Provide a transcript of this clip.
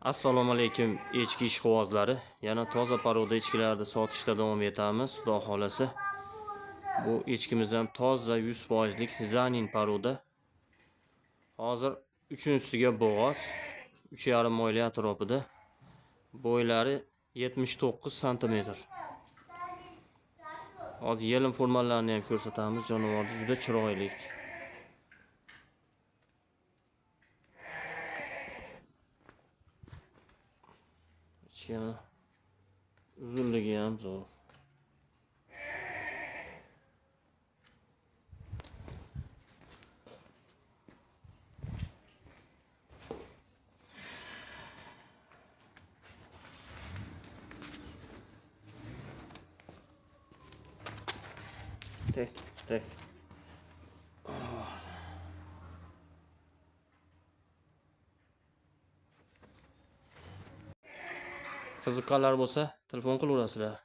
Assalomu alaykum echki ishqibozlari. Yana toza paroda echkilarni sotishda davom etamiz. Xudo xolasa. Bu echkimiz ham toza 100% lik zanin paroda. Hozir uchinchisiga bo'g'oz 3,5 oylik atrofida. Bo'ylari 79 sm. Hozir yelim formalarni ham ko'rsatamiz. Jonivorni juda chiroyli. Uzunligi ham zo'r. Tek. Qiziqqanlar bo'lsa, telefon qilaverasizlar.